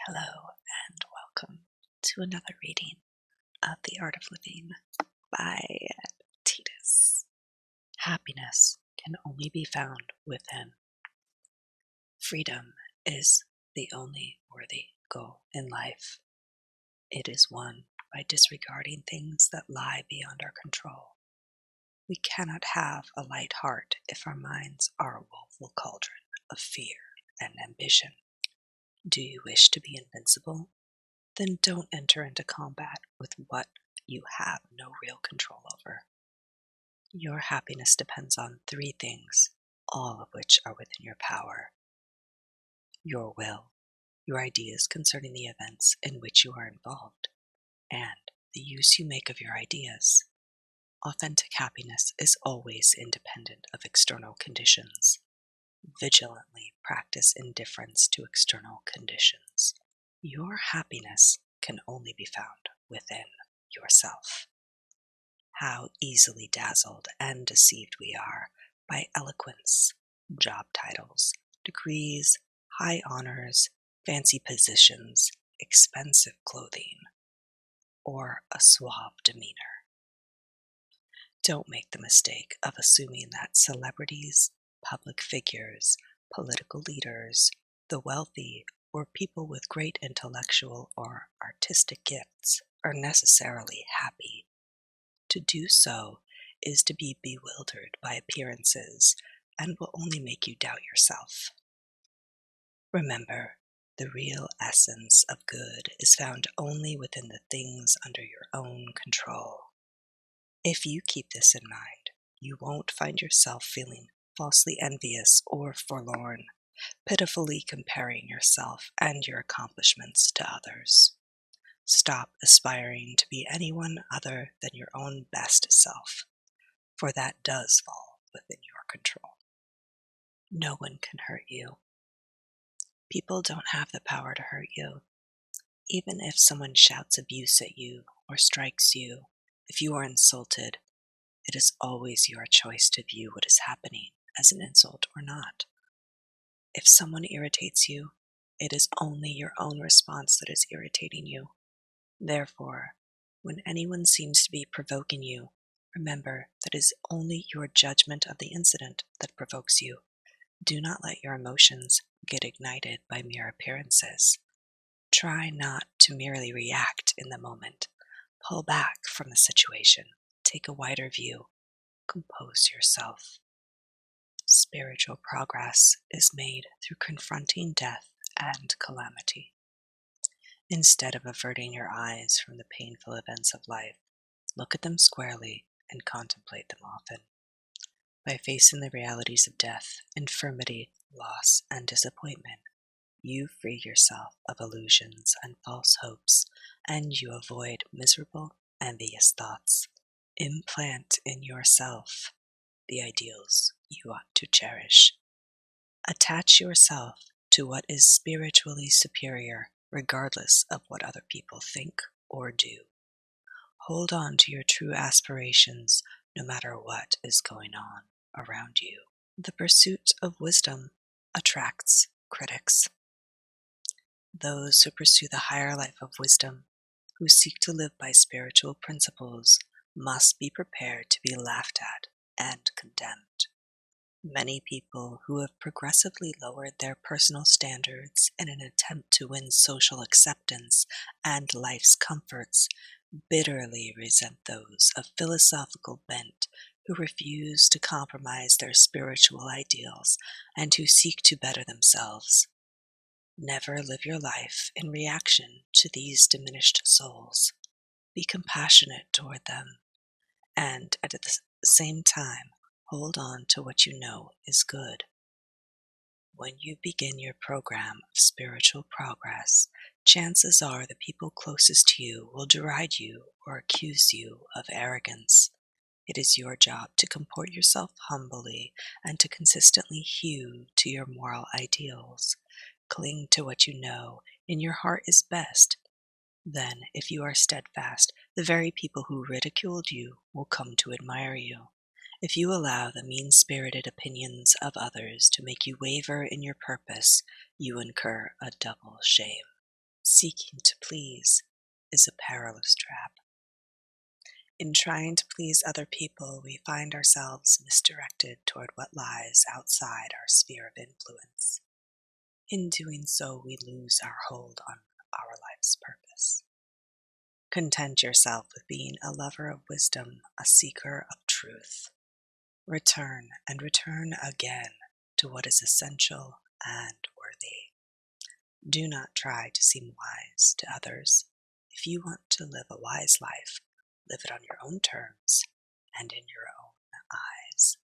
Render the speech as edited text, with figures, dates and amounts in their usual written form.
Hello and welcome to another reading of The Art of Living by Epictetus. Happiness can only be found within. Freedom is the only worthy goal in life. It is won by disregarding things that lie beyond our control. We cannot have a light heart if our minds are a woeful cauldron of fear and ambition. Do you wish to be invincible? Then don't enter into combat with what you have no real control over. Your happiness depends on three things, all of which are within your power: your will, your ideas concerning the events in which you are involved, and the use you make of your ideas. Authentic happiness is always independent of external conditions. Vigilantly practice indifference to external conditions. Your happiness can only be found within yourself. How easily dazzled and deceived we are by eloquence, job titles, degrees, high honors, fancy positions, expensive clothing, or a suave demeanor. Don't make the mistake of assuming that celebrities, public figures, political leaders, the wealthy, or people with great intellectual or artistic gifts are necessarily happy. To do so is to be bewildered by appearances and will only make you doubt yourself. Remember, the real essence of good is found only within the things under your own control. If you keep this in mind, you won't find yourself feeling falsely envious or forlorn, pitifully comparing yourself and your accomplishments to others. Stop aspiring to be anyone other than your own best self, for that does fall within your control. No one can hurt you. People don't have the power to hurt you. Even if someone shouts abuse at you or strikes you, if you are insulted, it is always your choice to view what is happening as an insult or not. If someone irritates you, it is only your own response that is irritating you. Therefore, when anyone seems to be provoking you, remember that it is only your judgment of the incident that provokes you. Do not let your emotions get ignited by mere appearances. Try not to merely react in the moment. Pull back from the situation. Take a wider view. Compose yourself. Spiritual progress is made through confronting death and calamity. Instead of averting your eyes from the painful events of life, look at them squarely and contemplate them often. By facing the realities of death, infirmity, loss, and disappointment, you free yourself of illusions and false hopes, and you avoid miserable, envious thoughts. Implant in yourself the ideals you ought to cherish. Attach yourself to what is spiritually superior, regardless of what other people think or do. Hold on to your true aspirations, no matter what is going on around you. The pursuit of wisdom attracts critics. Those who pursue the higher life of wisdom, who seek to live by spiritual principles, must be prepared to be laughed at and condemned. Many people who have progressively lowered their personal standards in an attempt to win social acceptance and life's comforts bitterly resent those of philosophical bent who refuse to compromise their spiritual ideals and who seek to better themselves. Never live your life in reaction to these diminished souls. Be compassionate toward them, and at the same time, hold on to what you know is good. When you begin your program of spiritual progress, chances are the people closest to you will deride you or accuse you of arrogance. It is your job to comport yourself humbly and to consistently hew to your moral ideals. Cling to what you know in your heart is best. Then, if you are steadfast, the very people who ridiculed you will come to admire you. If you allow the mean-spirited opinions of others to make you waver in your purpose, you incur a double shame. Seeking to please is a perilous trap. In trying to please other people, we find ourselves misdirected toward what lies outside our sphere of influence. In doing so, we lose our hold on our life's purpose. Content yourself with being a lover of wisdom, a seeker of truth. Return and return again to what is essential and worthy. Do not try to seem wise to others. If you want to live a wise life, live it on your own terms and in your